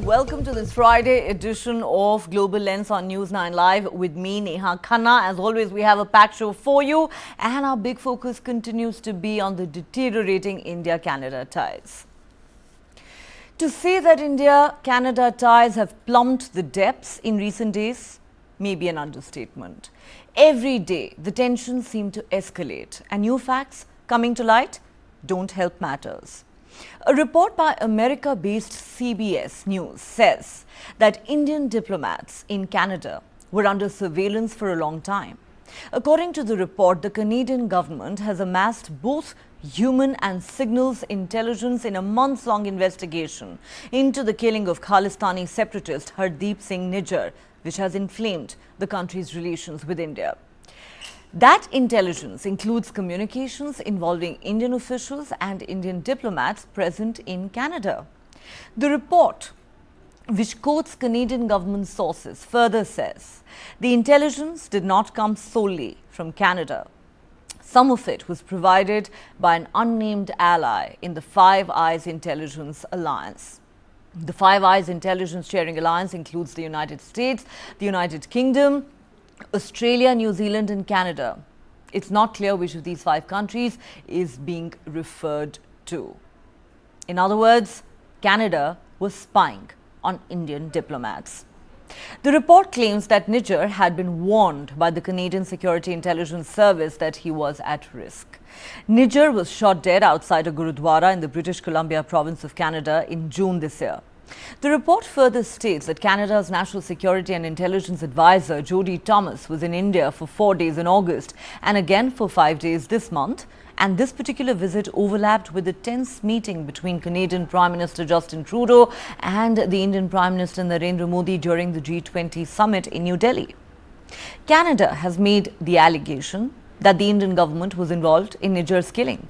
Welcome to this Friday edition of Global Lens on News9 Live with me, Neha. Khanna. As always, we have a packed show for you, and our big focus continues to be on the deteriorating India-Canada ties. To say that India-Canada ties have plumbed the depths in recent days may be an understatement. Every day, the tensions seem to escalate, and new facts coming to light don't help matters. A report by America-based CBS News says that Indian diplomats in Canada were under surveillance for a long time. According to the report, the Canadian government has amassed both human and signals intelligence in a months-long investigation into the killing of Khalistani separatist Hardeep Singh Nijjar, which has inflamed the country's relations with India. That intelligence includes communications involving Indian officials and Indian diplomats present in Canada. The report, which quotes Canadian government sources, further says the intelligence did not come solely from Canada. Some of it was provided by an unnamed ally in the Five Eyes Intelligence Alliance. The Five Eyes Intelligence Sharing Alliance includes the United States, the United Kingdom, Australia, New Zealand and Canada. It's not clear which of these five countries is being referred to. In other words, Canada was spying on Indian diplomats. The report claims that Nijjar had been warned by the Canadian Security Intelligence Service that he was at risk. Nijjar was shot dead outside a Gurudwara in the British Columbia province of Canada in June this year. The report further states that Canada's National Security and Intelligence Advisor, Jodie Thomas, was in India for 4 days in August and again for 5 days this month. And this particular visit overlapped with a tense meeting between Canadian Prime Minister Justin Trudeau and the Indian Prime Minister Narendra Modi during the G20 summit in New Delhi. Canada has made the allegation that the Indian government was involved in Nijjar's killing.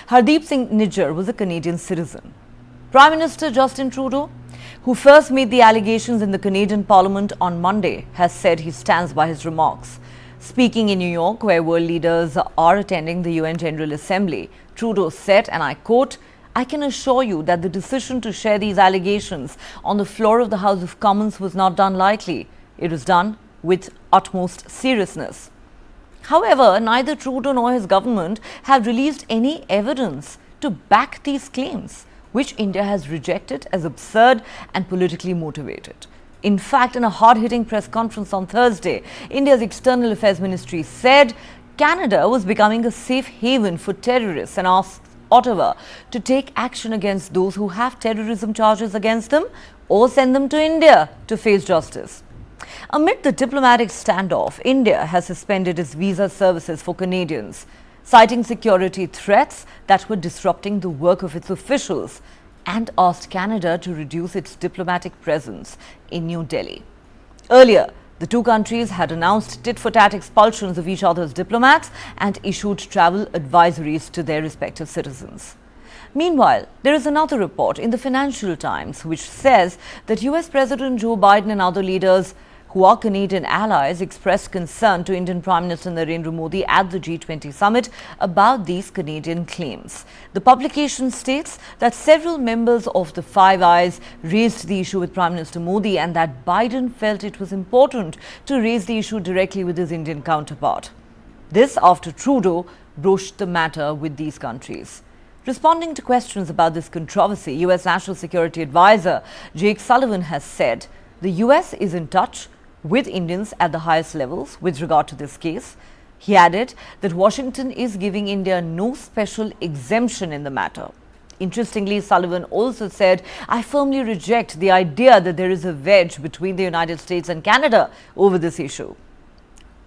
Hardeep Singh Nijjar was a Canadian citizen. Prime Minister Justin Trudeau, who first made the allegations in the Canadian Parliament on Monday, has said he stands by his remarks. Speaking in New York, where world leaders are attending the UN General Assembly, Trudeau said, and I quote, "I can assure you that the decision to share these allegations on the floor of the House of Commons was not done lightly. It was done with utmost seriousness." However, neither Trudeau nor his government have released any evidence to back these claims, which India has rejected as absurd and politically motivated. In fact, in a hard-hitting press conference on Thursday, India's External Affairs Ministry said Canada was becoming a safe haven for terrorists and asked Ottawa to take action against those who have terrorism charges against them or send them to India to face justice. Amid the diplomatic standoff, India has suspended its visa services for Canadians, citing security threats that were disrupting the work of its officials, and asked Canada to reduce its diplomatic presence in New Delhi. Earlier, the two countries had announced tit-for-tat expulsions of each other's diplomats and issued travel advisories to their respective citizens. Meanwhile, there is another report in the Financial Times which says that US President Joe Biden and other leaders who are Canadian allies expressed concern to Indian Prime Minister Narendra Modi at the G20 summit about these Canadian claims. The publication states that several members of the Five Eyes raised the issue with Prime Minister Modi and that Biden felt it was important to raise the issue directly with his Indian counterpart. This after Trudeau broached the matter with these countries. Responding to questions about this controversy, US National Security Advisor Jake Sullivan has said the US is in touch with Indians at the highest levels with regard to this case. He added that Washington is giving India no special exemption in the matter. Interestingly, Sullivan also said, "I firmly reject the idea that there is a wedge between the United States and Canada over this issue."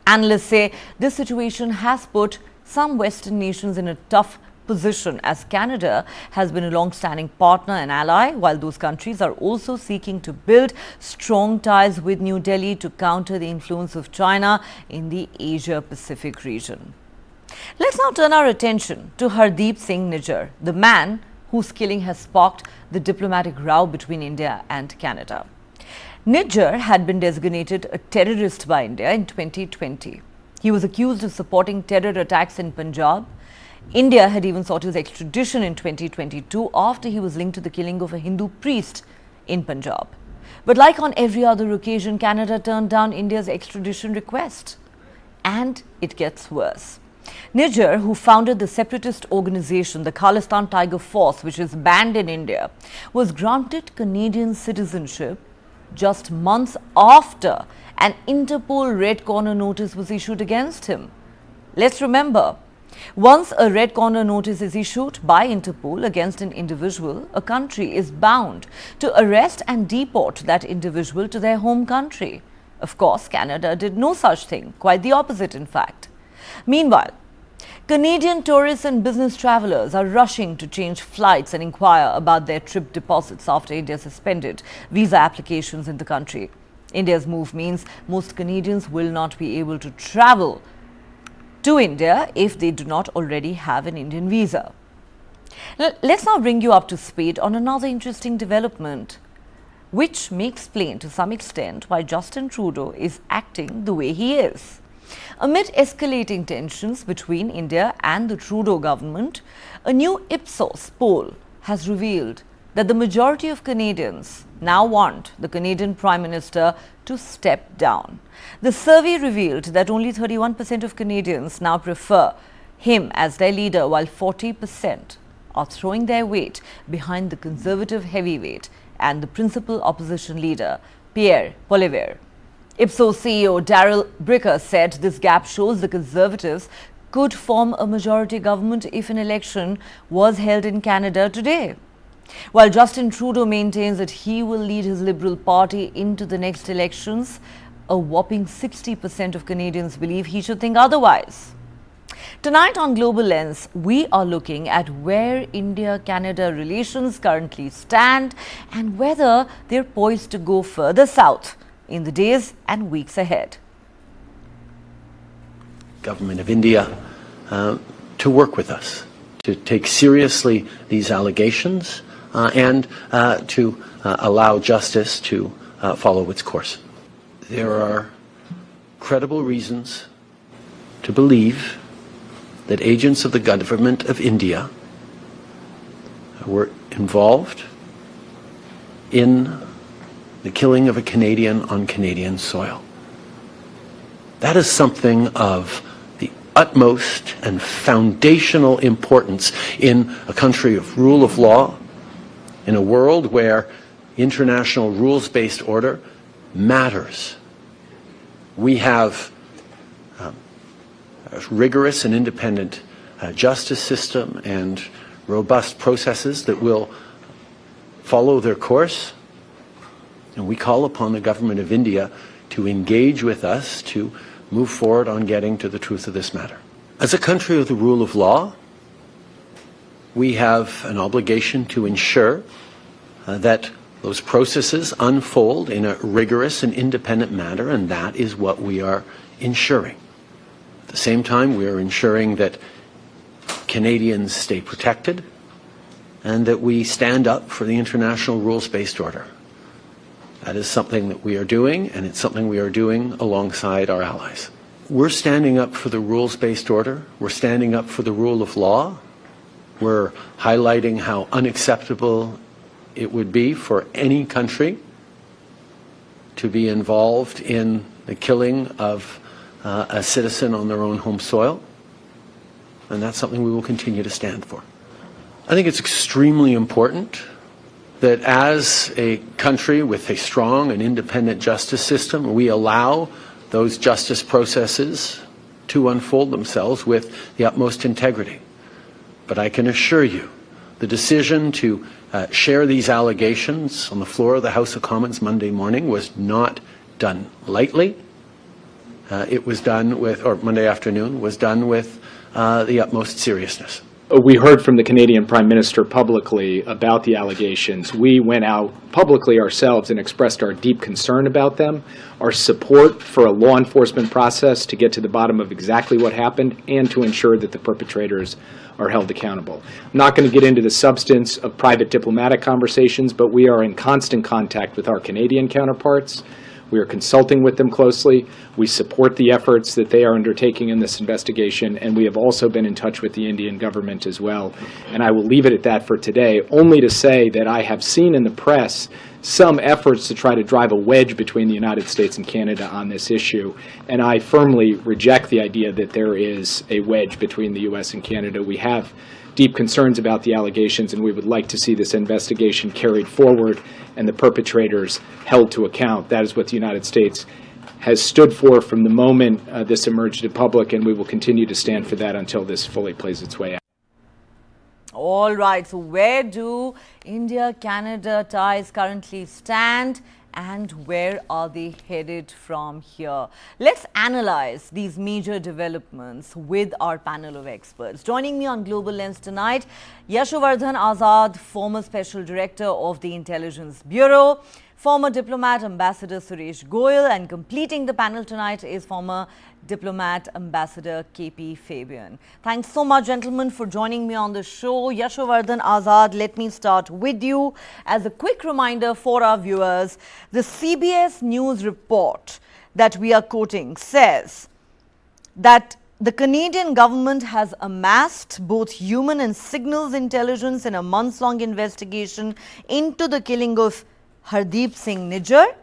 Analysts say this situation has put some Western nations in a tough position as Canada has been a long-standing partner and ally, while those countries are also seeking to build strong ties with New Delhi to counter the influence of China in the Asia-Pacific region. Let's now turn our attention to Hardeep Singh Nijjar, the man whose killing has sparked the diplomatic row between India and Canada. Nijjar had been designated a terrorist by India in 2020. He was accused of supporting terror attacks in Punjab. India had even sought his extradition in 2022 after he was linked to the killing of a Hindu priest in Punjab. But like on every other occasion, Canada turned down India's extradition request. And it gets worse. Niger, who founded the separatist organization, the Khalistan Tiger Force, which is banned in India, was granted Canadian citizenship just months after an Interpol Red Corner notice was issued against him. Let's remember, once a Red Corner notice is issued by Interpol against an individual, a country is bound to arrest and deport that individual to their home country. Of course, Canada did no such thing, quite the opposite in fact. Meanwhile, Canadian tourists and business travelers are rushing to change flights and inquire about their trip deposits after India suspended visa applications in the country. India's move means most Canadians will not be able to travel to India if they do not already have an Indian visa. Let's now bring you up to speed on another interesting development, which may explain to some extent why Justin Trudeau is acting the way he is. Amid escalating tensions between India and the Trudeau government, a new Ipsos poll has revealed that the majority of Canadians now want the Canadian Prime Minister to step down. The survey revealed that only 31% of Canadians now prefer him as their leader, while 40% are throwing their weight behind the Conservative heavyweight and the principal opposition leader, Pierre Poilievre. Ipsos CEO Darryl Bricker said this gap shows the Conservatives could form a majority government if an election was held in Canada today. While Justin Trudeau maintains that he will lead his Liberal Party into the next elections, a whopping 60% of Canadians believe he should think otherwise. Tonight on Global Lens, we are looking at where India-Canada relations currently stand and whether they're poised to go further south in the days and weeks ahead. Government of India to work with us, to take seriously these allegations and to allow justice to follow its course. There are credible reasons to believe that agents of the government of India were involved in the killing of a Canadian on Canadian soil. That is something of the utmost and foundational importance in a country of rule of law, in a world where international rules-based order matters. We have a rigorous and independent justice system and robust processes that will follow their course. And we call upon the government of India to engage with us to move forward on getting to the truth of this matter. As a country of the rule of law, we have an obligation to ensure that those processes unfold in a rigorous and independent manner, and that is what we are ensuring. At the same time, we are ensuring that Canadians stay protected and that we stand up for the international rules-based order. That is something that we are doing, and it's something we are doing alongside our allies. We're standing up for the rules-based order. We're standing up for the rule of law. We're highlighting how unacceptable it would be for any country to be involved in the killing of a citizen on their own home soil. And that's something we will continue to stand for. I think it's extremely important that as a country with a strong and independent justice system, we allow those justice processes to unfold themselves with the utmost integrity. But I can assure you, the decision to share these allegations on the floor of the House of Commons Monday morning was not done lightly. It was done with, or Monday afternoon, was done with the utmost seriousness. We heard from the Canadian Prime Minister publicly about the allegations. We went out publicly ourselves and expressed our deep concern about them, our support for a law enforcement process to get to the bottom of exactly what happened and to ensure that the perpetrators are held accountable. I'm not going to get into the substance of private diplomatic conversations, but we are in constant contact with our Canadian counterparts. We are consulting with them closely. We support the efforts that they are undertaking in this investigation, and we have also been in touch with the Indian government as well. And I will leave it at that for today, only to say that I have seen in the press some efforts to try to drive a wedge between the United States and Canada on this issue, and I firmly reject the idea that there is a wedge between the U.S. and Canada. We have deep concerns about the allegations, and we would like to see this investigation carried forward and the perpetrators held to account. That is what the United States has stood for from the moment this emerged in public, and we will continue to stand for that until this fully plays its way out. All right, so where do India-Canada ties currently stand, and where are they headed from here? Let's analyze these major developments with our panel of experts. Joining me on Global Lens tonight, Yashovardhan Azad, former Special Director of the Intelligence Bureau, former diplomat Ambassador Suresh Goyal, and completing the panel tonight is former diplomat Ambassador KP Fabian. Thanks so much, gentlemen, for joining me on the show. Yashovardhan Azad, let me start with you. As a quick reminder for our viewers, the CBS News report that we are quoting says that the Canadian government has amassed both human and signals intelligence in a months-long investigation into the killing of Hardeep Singh Nijjar.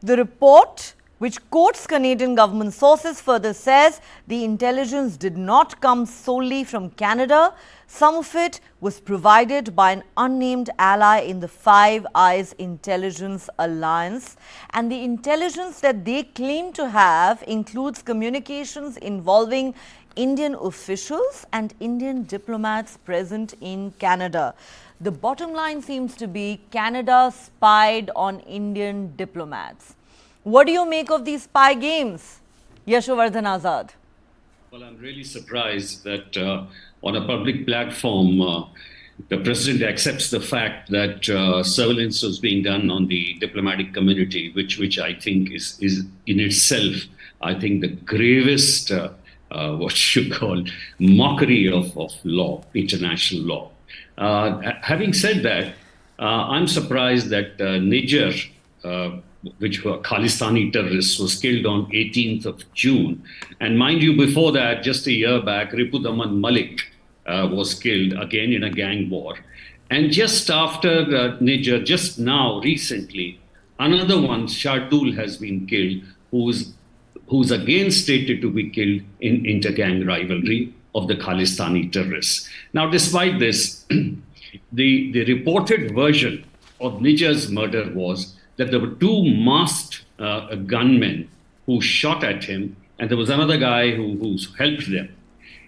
The report, which quotes Canadian government sources, further says the intelligence did not come solely from Canada. Some of it was provided by an unnamed ally in the Five Eyes Intelligence Alliance. And the intelligence that they claim to have includes communications involving Indian officials and Indian diplomats present in Canada. The bottom line seems to be Canada spied on Indian diplomats. What do you make of these spy games, Yashovardhan Azad? Well, I'm really surprised that on a public platform, the president accepts the fact that surveillance was being done on the diplomatic community, which I think is in itself, I think, the gravest, what you call, mockery of law, international law. Having said that, I'm surprised that Nijjar, which were Khalistani terrorists, was killed on 18th of June. And mind you, before that, just a year back, Ripudaman Malik was killed again in a gang war. And just after Nijjar, just now, recently, another one, Shardul, has been killed, who's again stated to be killed in inter-gang rivalry of the Khalistani terrorists. Now, despite this, the reported version of Nijjar's murder was that there were two masked gunmen who shot at him, and there was another guy who helped them.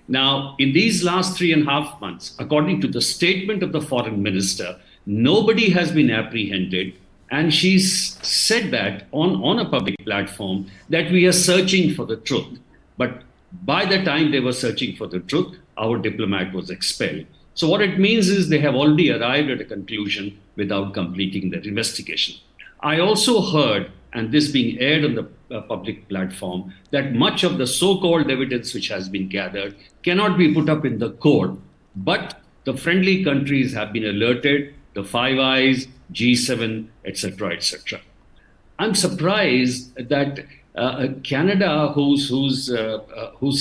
Now, in these last 3.5 months, according to the statement of the foreign minister, nobody has been apprehended, and she's said that on a public platform that we are searching for the truth. But by the time they were searching for the truth, our diplomat was expelled. So what it means is they have already arrived at a conclusion without completing their investigation. I also heard, and this being aired on the public platform, that much of the so-called evidence which has been gathered cannot be put up in the court, but the friendly countries have been alerted, the Five Eyes, G7, etc., etc. I'm surprised that Canada, whose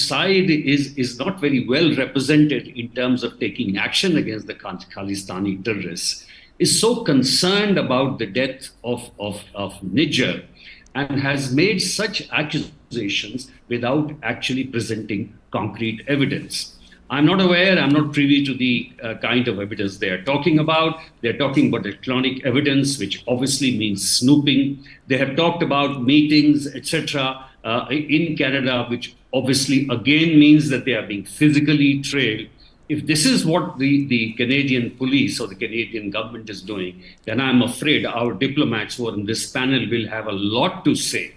side is not very well represented in terms of taking action against the Khalistani terrorists, is so concerned about the death of Nijjar and has made such accusations without actually presenting concrete evidence. I'm not aware, I'm not privy to the kind of evidence they are talking about. They're talking about electronic evidence, which obviously means snooping. They have talked about meetings, etc., in Canada, which obviously again means that they are being physically trailed. If this is what the Canadian police or the Canadian government is doing, then I'm afraid our diplomats who are in this panel will have a lot to say.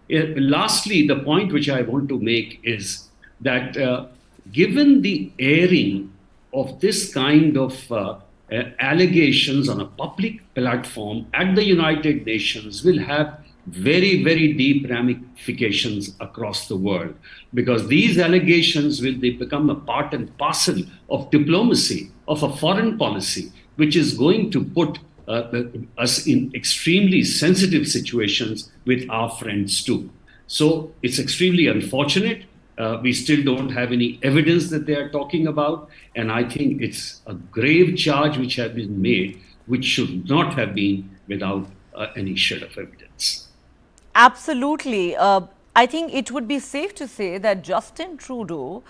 Lastly, the point which I want to make is that given the airing of this kind of allegations on a public platform at the United Nations will have very, very deep ramifications across the world, because these allegations will become a part and parcel of diplomacy, of a foreign policy, which is going to put us in extremely sensitive situations with our friends too. So it's extremely unfortunate. We still don't have any evidence that they are talking about. And I think it's a grave charge which has been made, which should not have been without any shred of evidence. Absolutely. I think it would be safe to say that Justin Trudeau,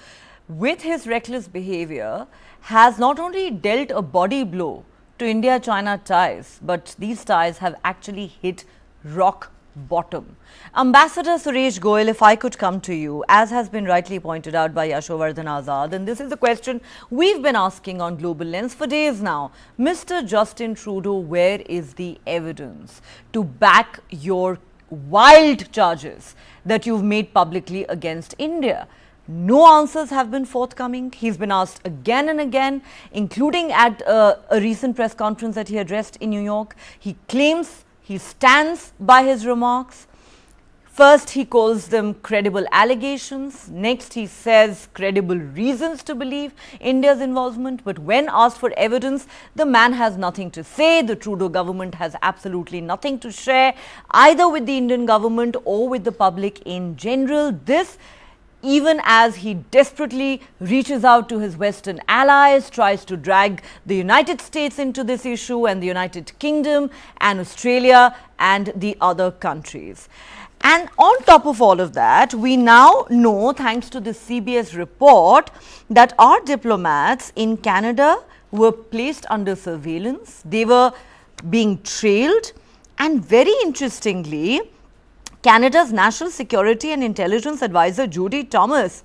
with his reckless behavior, has not only dealt a body blow to India-China ties, but these ties have actually hit rock bottom. Ambassador Suresh Goyal, if I could come to you, as has been rightly pointed out by Yashovardhan Azad, and this is the question we've been asking on Global Lens for days now. Mr. Justin Trudeau, where is the evidence to back your wild charges that you've made publicly against India? No answers have been forthcoming. He's been asked again and again, including at a recent press conference that he addressed in New York. He claims he stands by his remarks. First, he calls them credible allegations. Next, he says credible reasons to believe India's involvement. But when asked for evidence, the man has nothing to say. The Trudeau government has absolutely nothing to share, either with the Indian government or with the public in general. This, even as he desperately reaches out to his Western allies, tries to drag the United States into this issue, and the United Kingdom and Australia and the other countries. And on top of all of that, we now know, thanks to the CBS report, that our diplomats in Canada were placed under surveillance. They were being trailed, and very interestingly, Canada's National Security and Intelligence Advisor Jody Thomas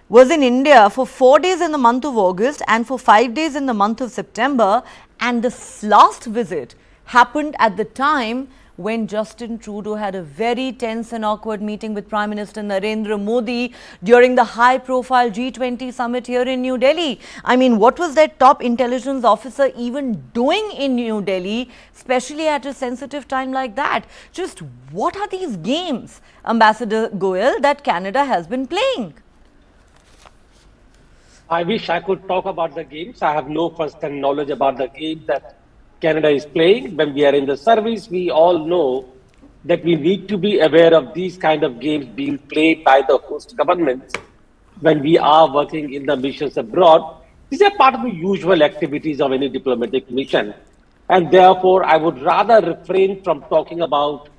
was in India for 4 days in the month of August and for 5 days in the month of September, and this last visit happened at the time when Justin Trudeau had a very tense and awkward meeting with Prime Minister Narendra Modi during the high-profile G20 summit here in New Delhi. I mean, what was that top intelligence officer even doing in New Delhi, especially at a sensitive time like that? Just what are these games, Ambassador Goyal, that Canada has been playing? I wish I could talk about the games. I have no first-hand knowledge about the games that Canada is playing. When we are in the service, we all know that we need to be aware of these kind of games being played by the host governments when we are working in the missions abroad. These are part of the usual activities of any diplomatic mission. And therefore, I would rather refrain from talking about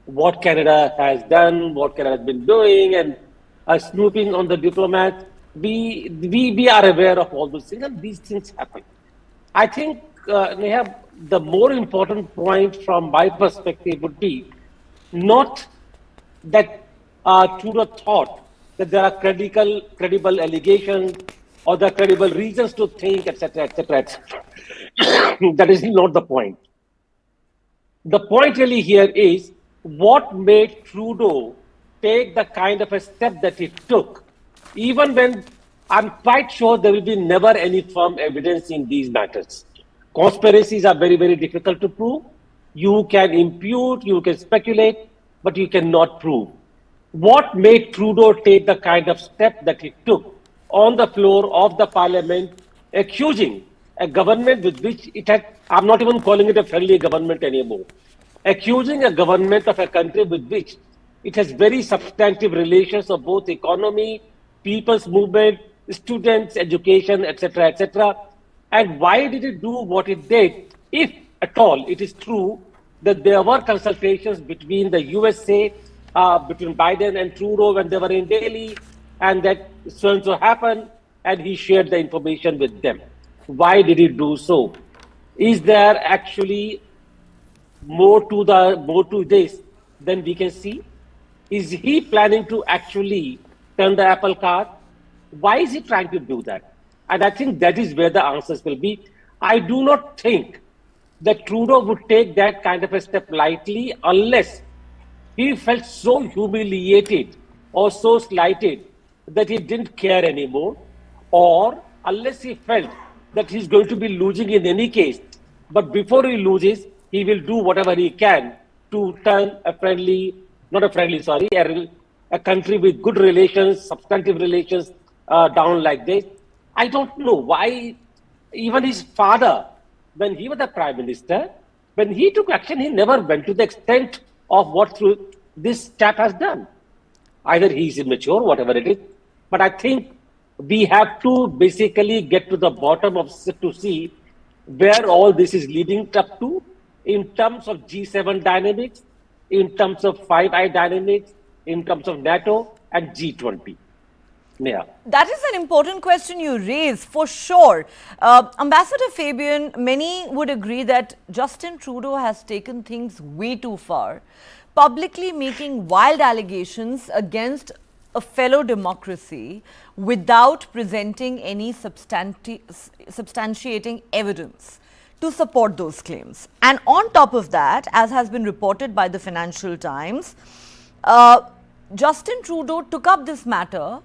what Canada has done, what Canada has been doing, and snooping on the diplomats. We are aware of all those things, and these things happen. I think, Neha, the more important point from my perspective would be not that Trudeau thought that there are credible allegations or there are credible reasons to think, etc., etc., etc. That is not the point. The point really here is what made Trudeau take the kind of a step that he took, even when I'm quite sure there will be never any firm evidence in these matters. Conspiracies are very, very difficult to prove. You can impute, you can speculate, but you cannot prove. What made Trudeau take the kind of step that he took on the floor of the parliament, accusing a government with which it had, I'm not even calling it a friendly government anymore, accusing a government of a country with which it has very substantive relations of both economy, people's movement, students, education, etc., etc. And why did it do what it did? If at all it is true that there were consultations between the USA, between Biden and Trudeau when they were in Delhi, and that so-and-so happened, and he shared the information with them. Why did he do so? Is there actually more to this than we can see? Is he planning to actually turn the apple cart? Why is he trying to do that? And I think that is where the answers will be. I do not think that Trudeau would take that kind of a step lightly unless he felt so humiliated or so slighted that he didn't care anymore, or unless he felt that he's going to be losing in any case. But before he loses, he will do whatever he can to turn a country with good relations, substantive relations down like this. I don't know why even his father, when he was the prime minister, when he took action, he never went to the extent of what this chap has done. Either he's immature, whatever it is. But I think we have to basically get to the bottom of to see where all this is leading up to in terms of G7 dynamics, in terms of Five Eyes dynamics, in terms of NATO and G20. Neha. That is an important question you raise, for sure. Ambassador Fabian, many would agree that Justin Trudeau has taken things way too far, publicly making wild allegations against a fellow democracy without presenting any substantiating evidence to support those claims. And on top of that, as has been reported by the Financial Times, Justin Trudeau took up this matter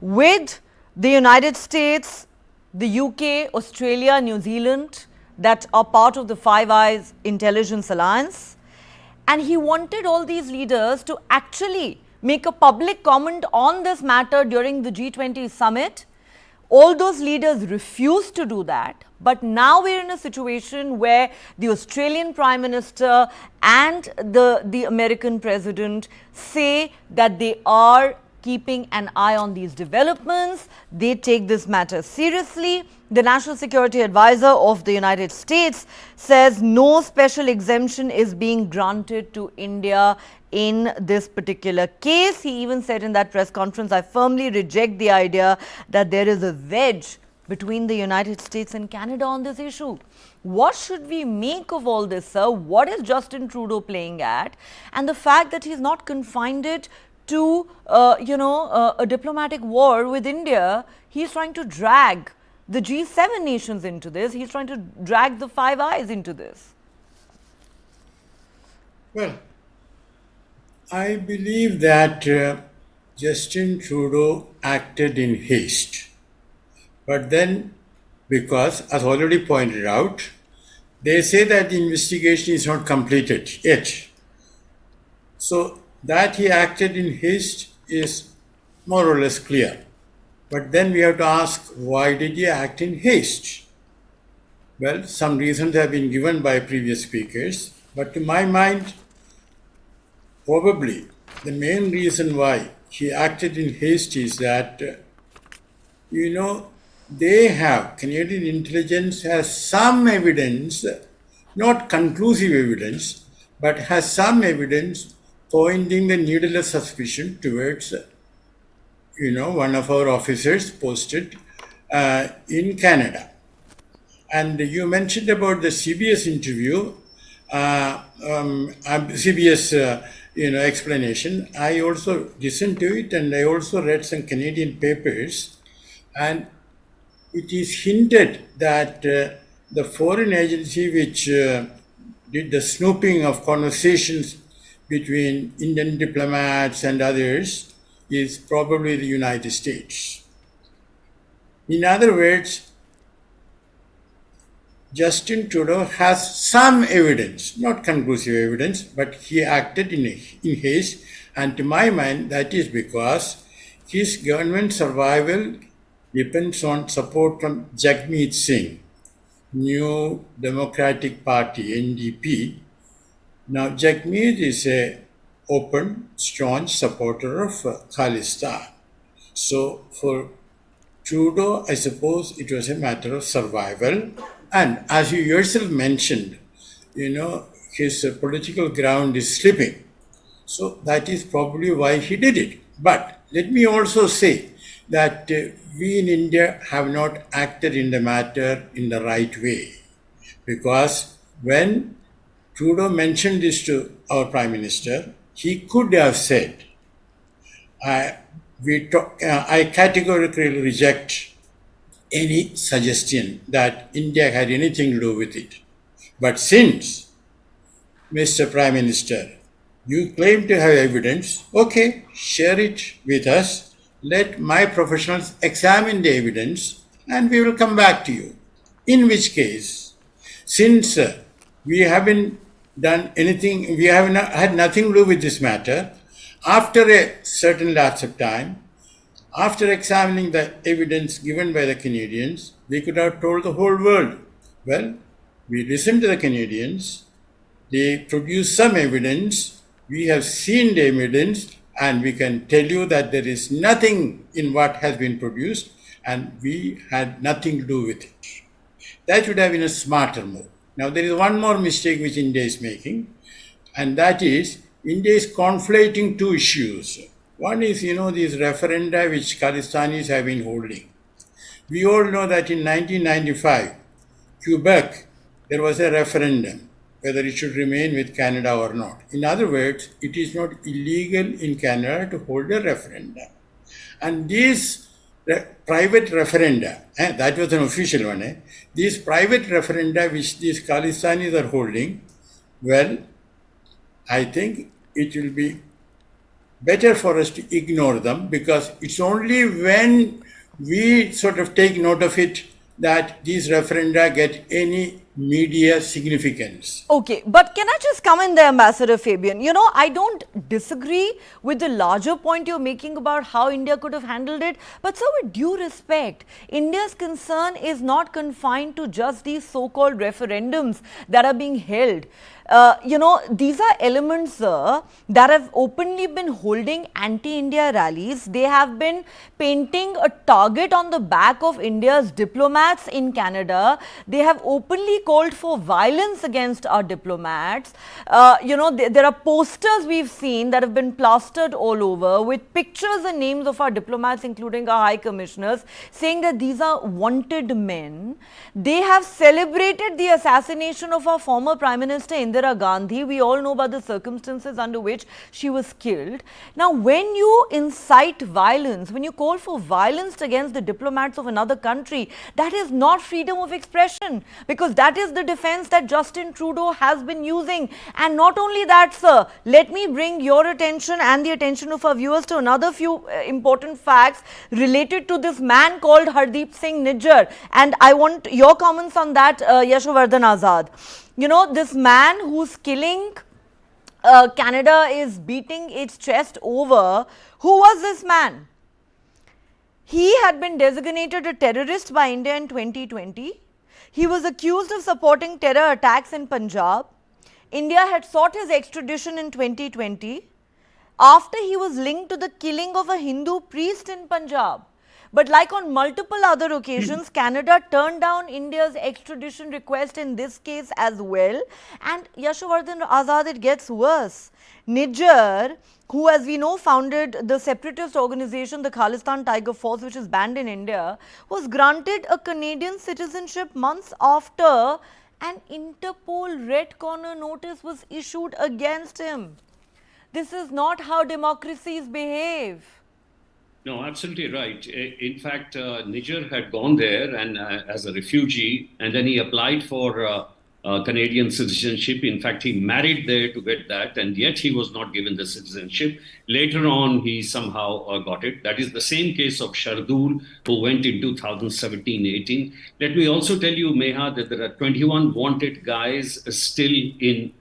with the United States, the UK, Australia, New Zealand, that are part of the Five Eyes Intelligence Alliance. And he wanted all these leaders to actually make a public comment on this matter during the G20 summit. All those leaders refused to do that. But now we're in a situation where the Australian Prime Minister and the American President say that they are keeping an eye on these developments. They take this matter seriously. The National Security Advisor of the United States says no special exemption is being granted to India in this particular case. He even said in that press conference, I firmly reject the idea that there is a wedge between the United States and Canada on this issue. What should we make of all this, sir? What is Justin Trudeau playing at? And the fact that he's not confined it to, a diplomatic war with India, he's trying to drag the G7 nations into this. He's trying to drag the Five Eyes into this. Well, I believe that Justin Trudeau acted in haste. But then, because, as already pointed out, they say that the investigation is not completed yet. So, that he acted in haste is more or less clear. But then we have to ask, why did he act in haste? Well, some reasons have been given by previous speakers, but to my mind, probably the main reason why he acted in haste is that, Canadian intelligence has some evidence, not conclusive evidence, but has some evidence pointing the needle of suspicion towards, one of our officers posted in Canada. And you mentioned about the CBS interview, CBS, explanation. I also listened to it, and I also read some Canadian papers, and it is hinted that the foreign agency which did the snooping of conversations between Indian diplomats and others is probably the United States. In other words, Justin Trudeau has some evidence, not conclusive evidence, but he acted in haste, and to my mind, that is because his government survival depends on support from Jagmeet Singh, New Democratic Party, NDP. Now, Jagmeet is an open, staunch supporter of Khalistan. So, for Trudeau, I suppose it was a matter of survival. And as you yourself mentioned, his political ground is slipping. So, that is probably why he did it. But let me also say that we in India have not acted in the matter in the right way. Because when Trudeau mentioned this to our Prime Minister, he could have said, I categorically reject any suggestion that India had anything to do with it. But since, Mr. Prime Minister, you claim to have evidence, okay, share it with us. Let my professionals examine the evidence and we will come back to you. In which case, since we haven't done anything, we have had nothing to do with this matter, after a certain lapse of time, after examining the evidence given by the Canadians, we could have told the whole world, well, we listened to the Canadians, They produce some evidence. We have seen the evidence, and we can tell you that there is nothing in what has been produced, and we had nothing to do with it. That would have been a smarter move. Now, there is one more mistake which India is making, and that is India is conflating two issues. One is, these referenda which Khalistanis have been holding. We all know that in 1995, Quebec, there was a referendum whether it should remain with Canada or not. In other words, it is not illegal in Canada to hold a referendum. And these private referenda, that was an official one, these private referenda which these Khalistanis are holding, well, I think it will be better for us to ignore them, because it's only when we sort of take note of it that these referenda get any media significance. Okay, but can I just come in there, Ambassador Fabian? I don't disagree with the larger point you're making about how India could have handled it. But so with due respect, India's concern is not confined to just these so-called referendums that are being held. These are elements that have openly been holding anti-India rallies. They have been painting a target on the back of India's diplomats in Canada. They have openly called for violence against our diplomats. There are posters we've seen that have been plastered all over with pictures and names of our diplomats, including our high commissioners, saying that these are wanted men. They have celebrated the assassination of our former Prime Minister Indira Gandhi. We all know about the circumstances under which she was killed. Now, when you incite violence, when you call for violence against the diplomats of another country, that is not freedom of expression, because that is the defense that Justin Trudeau has been using. And not only that, sir, let me bring your attention and the attention of our viewers to another few important facts related to this man called Hardeep Singh Nijjar. And I want your comments on that, Yashovardhan Azad. This man who's killing, Canada is beating its chest over. Who was this man? He had been designated a terrorist by India in 2020. He was accused of supporting terror attacks in Punjab. India had sought his extradition in 2020 after he was linked to the killing of a Hindu priest in Punjab. But like on multiple other occasions, Canada turned down India's extradition request in this case as well. And Yashovardhan Azad, it gets worse. Nijjar, who as we know founded the separatist organization, the Khalistan Tiger Force, which is banned in India, was granted a Canadian citizenship months after an Interpol Red Corner notice was issued against him. This is not how democracies behave. No, absolutely right. In fact, Nijjar had gone there and as a refugee, and then he applied for Canadian citizenship. In fact, he married there to get that, and yet he was not given the citizenship. Later on, he somehow got it. That is the same case of Shardul, who went in 2017-18. Let me also tell you, Neha, that there are 21 wanted guys still in,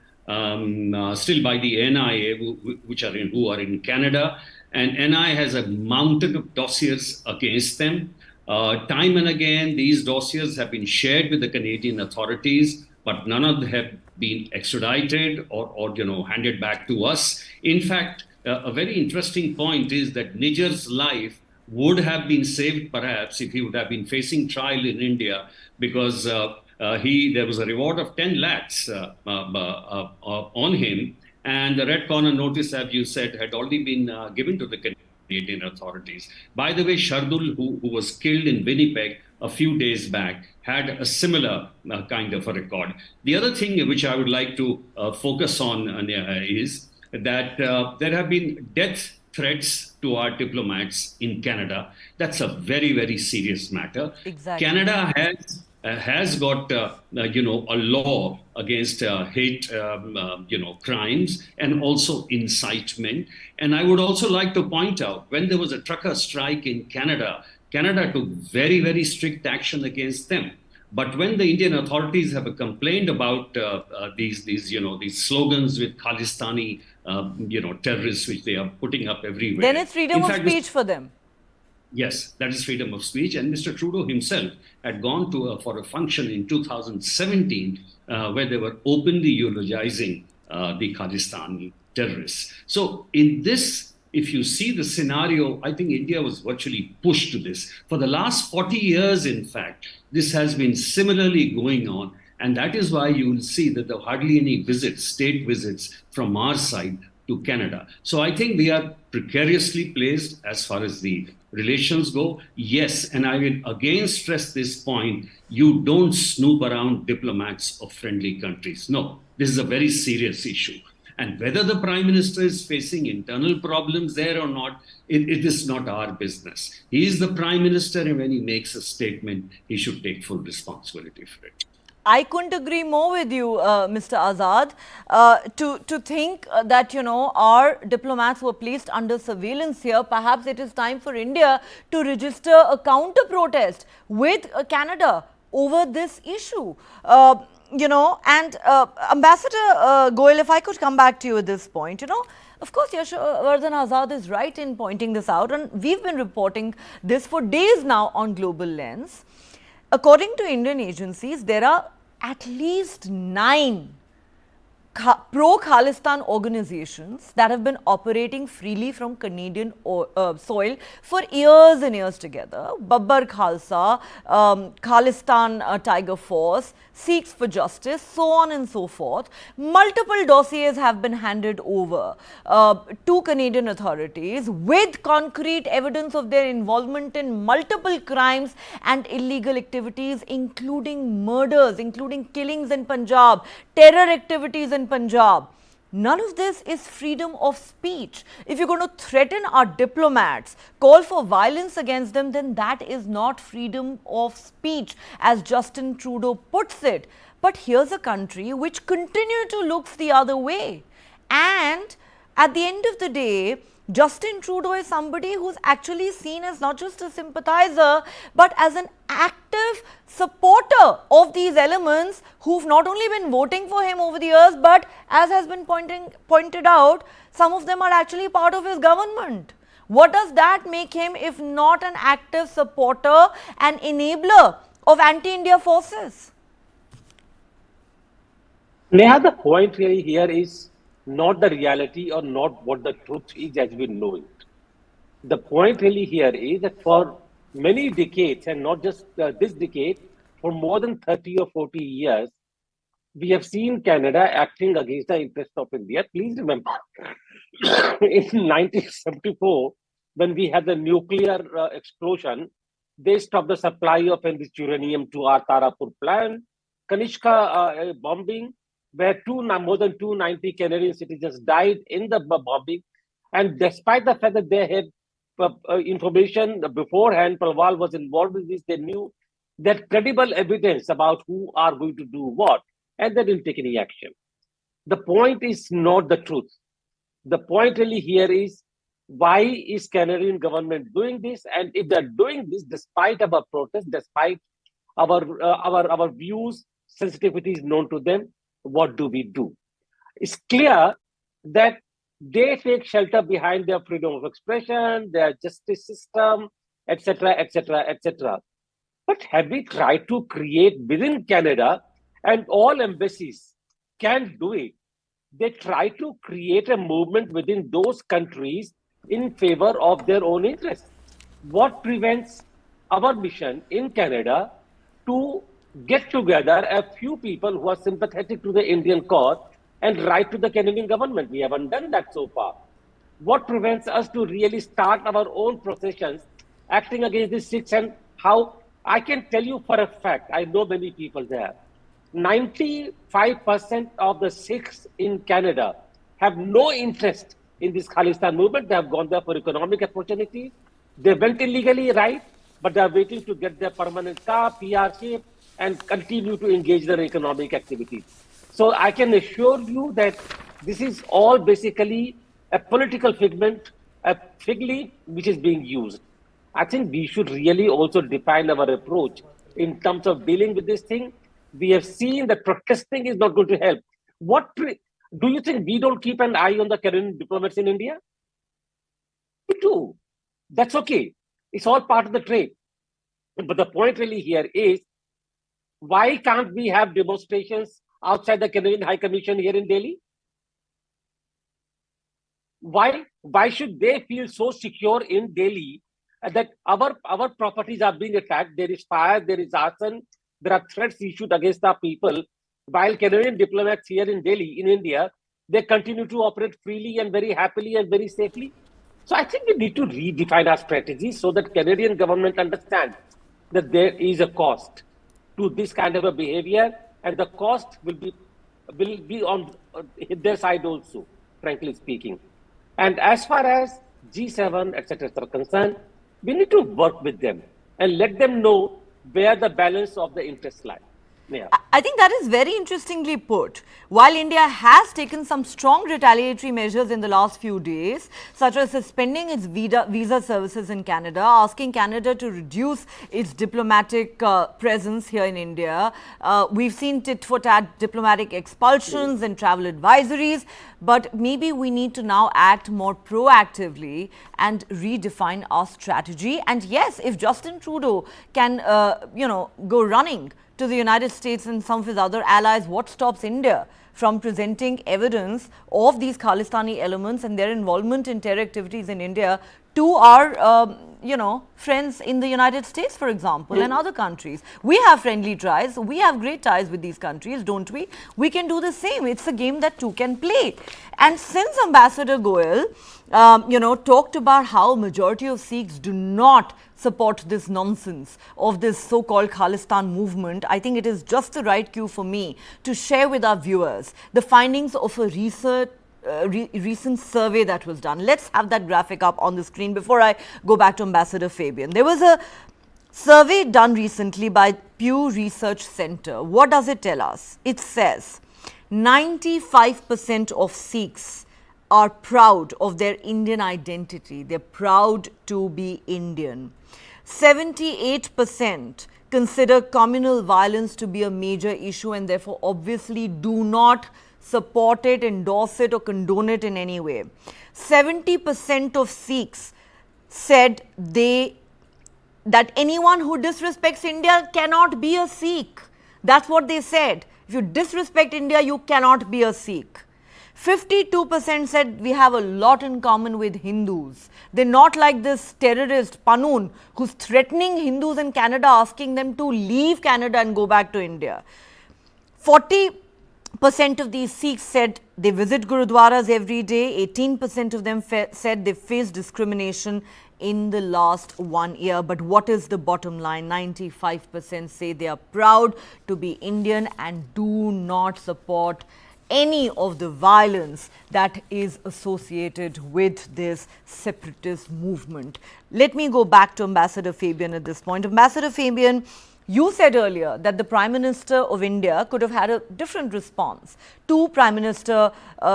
still by the NIA, who are in Canada. And NI has a mountain of dossiers against them. Time and again, these dossiers have been shared with the Canadian authorities, but none of them have been extradited or handed back to us. In fact, a very interesting point is that Nijjar's life would have been saved perhaps if he would have been facing trial in India, because there was a reward of 10 lakhs on him. And the Red Corner notice, as you said, had already been given to the Canadian authorities. By the way, Shardul, who was killed in Winnipeg a few days back, had a similar kind of a record. The other thing which I would like to focus on is that there have been death threats to our diplomats in Canada. That's a very, very serious matter. Exactly. Canada has got a law against hate crimes and also incitement. And I would also like to point out, when there was a trucker strike in Canada took very, very strict action against them. But when the Indian authorities have complained about these slogans with Khalistani terrorists which they are putting up everywhere, then it's freedom of speech for them. Yes, that is freedom of speech. And Mr. Trudeau himself had gone to for a function in 2017 where they were openly eulogizing the Khalistani terrorists. So in this, if you see the scenario, I think India was virtually pushed to this. For the last 40 years, in fact, this has been similarly going on. And that is why you will see that there are hardly any visits, state visits from our side to Canada. So I think we are precariously placed as far as the relations go. Yes, and I will again stress this point, you don't snoop around diplomats of friendly countries. No, this is a very serious issue. And whether the Prime Minister is facing internal problems there or not, it is not our business. He is the Prime Minister, and when he makes a statement, he should take full responsibility for it. I couldn't agree more with you, Mr. Azad. To think that, you know, our diplomats were placed under surveillance here, perhaps it is time for India to register a counter-protest with Canada over this issue. You know, and Ambassador Goyal, if I could come back to you at this point, you know, of course, Yashwardhan Azad is right in pointing this out, and we've been reporting this for days now on Global Lens. According to Indian agencies, there are at least 9 pro-Khalistan organizations that have been operating freely from Canadian soil for years and years together. Babbar Khalsa, Khalistan Tiger Force, Sikhs for Justice, so on and so forth. Multiple dossiers have been handed over to Canadian authorities with concrete evidence of their involvement in multiple crimes and illegal activities, including murders, including killings in Punjab, terror activities in Punjab. None of this is freedom of speech. If you're going to threaten our diplomats, call for violence against them, then that is not freedom of speech, as Justin Trudeau puts it. But here's a country which continues to look the other way. And at the end of the day, Justin Trudeau is somebody who's actually seen as not just a sympathizer, but as an active supporter of these elements who've not only been voting for him over the years, but as has been pointed out, some of them are actually part of his government. What does that make him if not an active supporter and enabler of anti-India forces? Neha, the point really here is not the reality or not what the truth is as we know it. The point really here is that for many decades, and not just this decade, for more than 30 or 40 years, we have seen Canada acting against the interest of India. Please remember, in 1974, when we had the nuclear explosion, they stopped the supply of enriched uranium to our Tarapur plant. Kanishka bombing, where more than 290 Canadian citizens died in the bombing. And despite the fact that they had information beforehand, Palwal was involved with this, they knew that credible evidence about who are going to do what, and they didn't take any action. The point is not the truth. The point really here is, why is Canadian government doing this? And if they're doing this despite our protests, despite our views, sensitivities known to them, what do we do? It's clear that they take shelter behind their freedom of expression, their justice system, etc., etc., etc. But have we tried to create within Canada, and all embassies can do it, they try to create a movement within those countries in favor of their own interests? What prevents our mission in Canada to get together a few people who are sympathetic to the Indian cause and write to the Canadian government? We haven't done that so far. What prevents us to really start our own processions acting against the Sikhs? And how I can tell you for a fact, I know many people there, 95% of the Sikhs in Canada have no interest in this Khalistan movement. They have gone there for economic opportunity. They went illegally, right? But they are waiting to get their permanent car, PR shape, and continue to engage their economic activities. So I can assure you that this is all basically a political figment, a fig leaf which is being used. I think we should really also define our approach in terms of dealing with this thing. We have seen that protesting is not going to help. Do you think we don't keep an eye on the Canadian diplomats in India? We do. That's okay. It's all part of the trade. But the point really here is, why can't we have demonstrations outside the Canadian High Commission here in Delhi? Why should they feel so secure in Delhi that our properties are being attacked? There is fire, there is arson, there are threats issued against our people, while Canadian diplomats here in Delhi, in India, they continue to operate freely and very happily and very safely. So I think we need to redefine our strategy so that Canadian government understands that there is a cost to this kind of a behavior, and the cost will be on their side also, frankly speaking. And as far as G7, etc., are concerned, we need to work with them and let them know where the balance of the interests lie. Yeah. I think that is very interestingly put. While India has taken some strong retaliatory measures in the last few days, such as suspending its visa services in Canada, asking Canada to reduce its diplomatic presence here in India, we've seen tit-for-tat diplomatic expulsions and travel advisories, but maybe we need to now act more proactively and redefine our strategy. And yes, if Justin Trudeau can, go running to the United States and some of his other allies, what stops India from presenting evidence of these Khalistani elements and their involvement in terror activities in India to our, friends in the United States, for example, and other countries? We have friendly ties. We have great ties with these countries, don't we? We can do the same. It's a game that two can play. And since Ambassador Goel, talked about how majority of Sikhs do not support this nonsense of this so-called Khalistan movement, I think it is just the right cue for me to share with our viewers the findings of a recent survey that was done. Let's have that graphic up on the screen before I go back to Ambassador Fabian. There was a survey done recently by Pew Research Center. What does it tell us? It says 95% of Sikhs are proud of their Indian identity. They're proud to be Indian. 78% consider communal violence to be a major issue and therefore obviously do not support it, endorse it or condone it in any way. 70% of Sikhs said that anyone who disrespects India cannot be a Sikh. That's what they said. If you disrespect India, you cannot be a Sikh. 52% said we have a lot in common with Hindus. They're not like this terrorist Panun who's threatening Hindus in Canada, asking them to leave Canada and go back to India. 40% of these Sikhs said they visit Gurudwaras every day. 18% of them said they face discrimination in the last 1 year. But what is the bottom line? 95% say they are proud to be Indian and do not support any of the violence that is associated with this separatist movement. Let me go back to Ambassador Fabian at this point. Ambassador Fabian, you said earlier that the Prime Minister of India could have had a different response to Prime Minister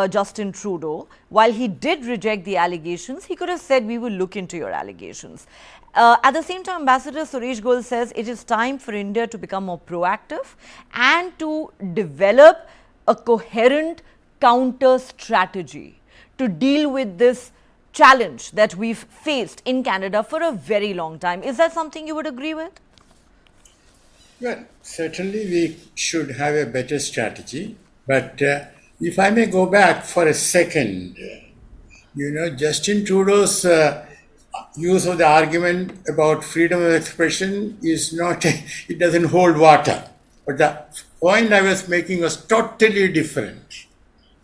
Justin Trudeau. While he did reject the allegations, he could have said, we will look into your allegations. At the same time, Ambassador Suresh Goel says it is time for India to become more proactive and to develop a coherent counter strategy to deal with this challenge that we've faced in Canada for a very long time. Is that something you would agree with? Well, certainly we should have a better strategy. But if I may go back for a second, Justin Trudeau's use of the argument about freedom of expression is not, it doesn't hold water. But the point I was making was totally different.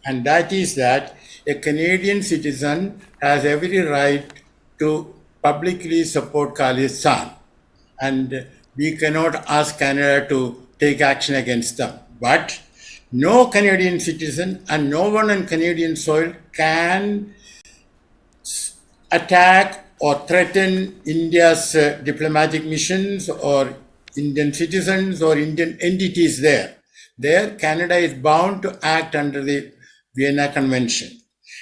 And that is that a Canadian citizen has every right to publicly support Khalistan. And we cannot ask Canada to take action against them. But no Canadian citizen and no one on Canadian soil can attack or threaten India's diplomatic missions or Indian citizens or Indian entities there. There, Canada is bound to act under the Vienna Convention.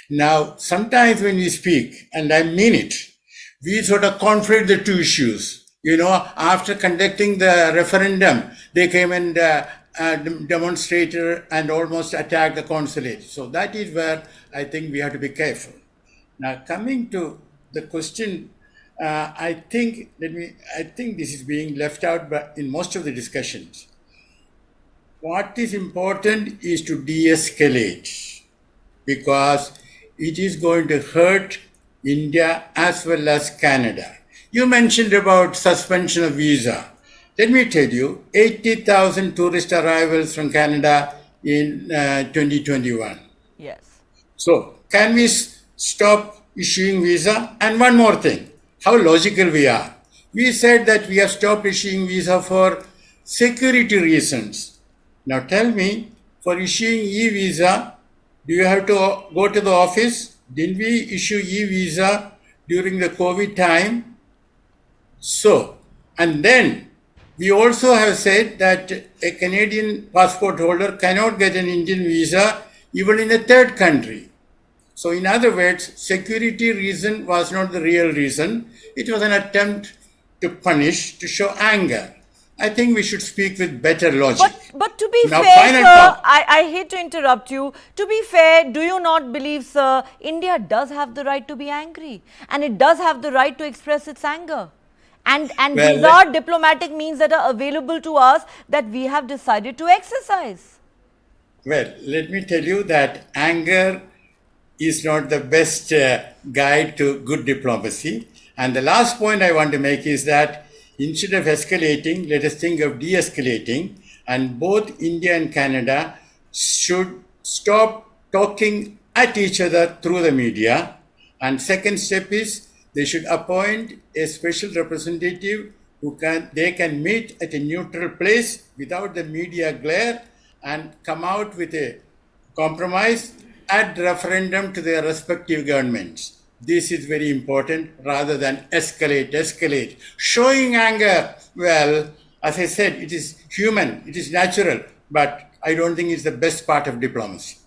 Now, sometimes when we speak, and I mean it, we sort of conflate the two issues. After conducting the referendum, they came and demonstrated and almost attacked the consulate. So that is where I think we have to be careful. Now, coming to the question I think this is being left out in most of the discussions. What is important is to de-escalate, because it is going to hurt India as well as Canada. You mentioned about suspension of visa. Let me tell you, 80,000 tourist arrivals from Canada in 2021. Yes. So, can we stop issuing visa? And one more thing, how logical we are. We said that we have stopped issuing visa for security reasons. Now tell me, for issuing e-visa, do you have to go to the office? Didn't we issue e-visa during the COVID time? So, and then we also have said that a Canadian passport holder cannot get an Indian visa even in a third country. So in other words, security reason was not the real reason. It was an attempt to punish, to show anger. I think we should speak with better logic. But to be Now, fair, final sir, thought. I hate to interrupt you. To be fair, do you not believe, sir, India does have the right to be angry, and it does have the right to express its anger? And Well, these are diplomatic means that are available to us that we have decided to exercise. Well, let me tell you that anger is not the best guide to good diplomacy. And the last point I want to make is that instead of escalating, let us think of de-escalating. And both India and Canada should stop talking at each other through the media. And second step is they should appoint a special representative they can meet at a neutral place without the media glare and come out with a compromise at referendum to their respective governments. This is very important rather than escalate. Showing anger, well, as I said, it is human, it is natural, but I don't think it's the best part of diplomacy.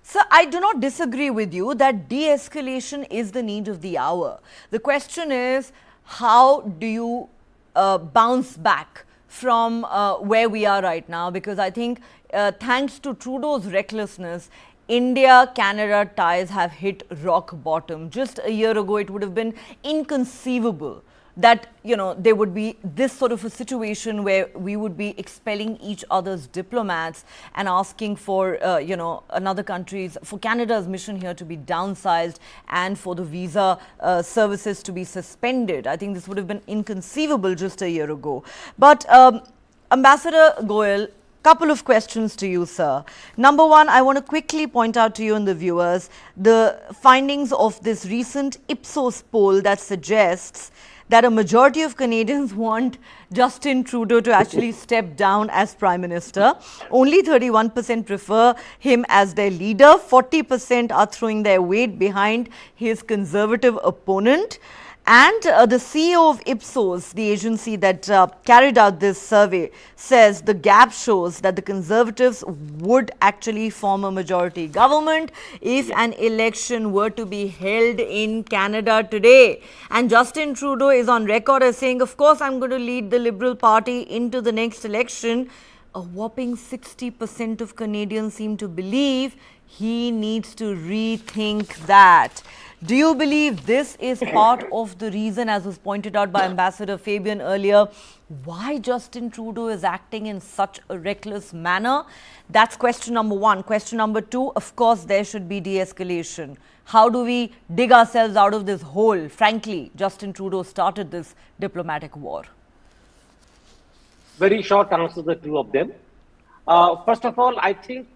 Sir, I do not disagree with you that de-escalation is the need of the hour. The question is, how do you bounce back from where we are right now? Because I think thanks to Trudeau's recklessness, India-Canada ties have hit rock bottom. Just a year ago, it would have been inconceivable that, you know, there would be this sort of a situation where we would be expelling each other's diplomats and asking for, you know, another country's, for Canada's mission here to be downsized and for the visa services to be suspended. I think this would have been inconceivable just a year ago. But Ambassador Goyal, couple of questions to you, sir. Number one, I want to quickly point out to you and the viewers the findings of this recent Ipsos poll that suggests that a majority of Canadians want Justin Trudeau to actually step down as Prime Minister. Only 31% prefer him as their leader. 40% are throwing their weight behind his Conservative opponent. And the CEO of Ipsos, the agency that carried out this survey, says the gap shows that the Conservatives would actually form a majority government if an election were to be held in Canada today. And Justin Trudeau is on record as saying, of course, I'm going to lead the Liberal Party into the next election. A whopping 60% of Canadians seem to believe he needs to rethink that. Do you believe this is part of the reason, as was pointed out by Ambassador Fabian earlier, why Justin Trudeau is acting in such a reckless manner? That's question number one. Question number two, of course, there should be de-escalation. How do we dig ourselves out of this hole? Frankly, Justin Trudeau started this diplomatic war. Very short answer to the two of them. First of all, I think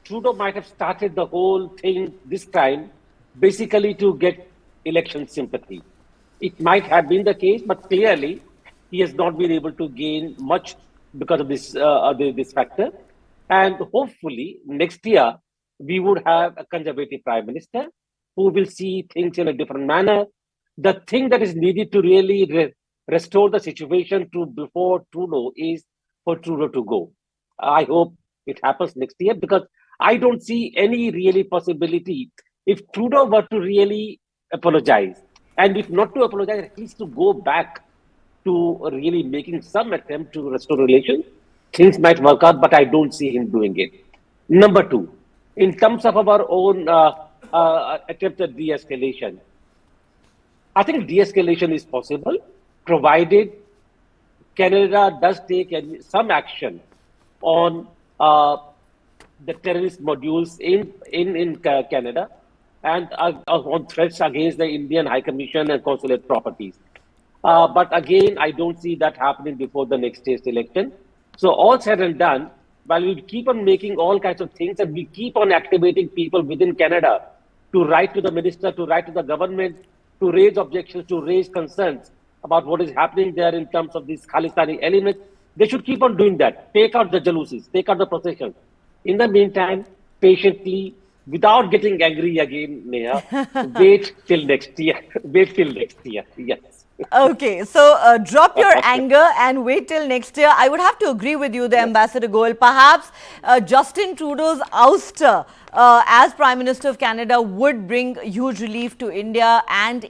Trudeau might have started the whole thing this time basically to get election sympathy. It might have been the case, but clearly he has not been able to gain much because of this factor. And hopefully next year we would have a Conservative Prime Minister who will see things in a different manner. The thing that is needed to really restore the situation to before Trudeau is for Trudeau to go. I hope it happens next year, because I don't see any really possibility if Trudeau were to really apologize, and if not to apologize, at least to go back to really making some attempt to restore relations, things might work out, but I don't see him doing it. Number two, in terms of our own attempt at de-escalation, I think de-escalation is possible, provided Canada does take some action on the terrorist modules in Canada and on threats against the Indian High Commission and consulate properties. But again, I don't see that happening before the next state election. So all said and done, while we keep on making all kinds of things and we keep on activating people within Canada to write to the minister, to write to the government, to raise objections, to raise concerns about what is happening there in terms of these Khalistani elements, they should keep on doing that. Take out the jalousies, take out the processions. In the meantime, patiently, without getting angry again, Neha, wait till next year. Wait till next year. Yes. Okay, so drop your anger and wait till next year. I would have to agree with you, the Ambassador Goel. Perhaps Justin Trudeau's ouster as Prime Minister of Canada would bring huge relief to India and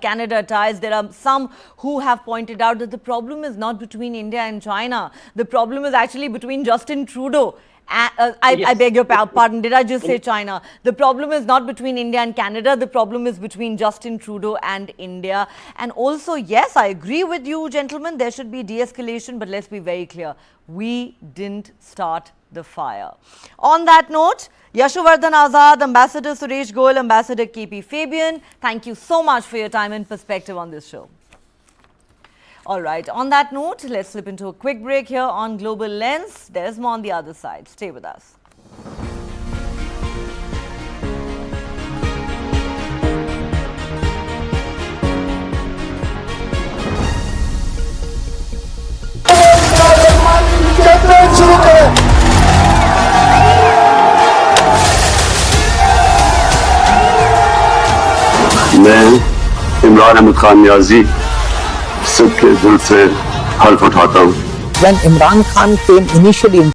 Canada ties. There are some who have pointed out that the problem is not between India and China. The problem is actually between Justin Trudeau. I beg your pardon, did I just say China? The problem is not between India and Canada, the problem is between Justin Trudeau and India. And also, yes, I agree with you, gentlemen, there should be de-escalation, but let's be very clear, we didn't start the fire. On that note, Yashovardhan Azad, Ambassador Suresh Goel, Ambassador KP Fabian, thank you so much for your time and perspective on this show. All right, on that note, let's slip into a quick break here on Global Lens. There's more on the other side. Stay with us. मैं इमरान अहमद खान नियाजी सबके दिल से हल्फ उठाता हूँ। When Imran Khan came initially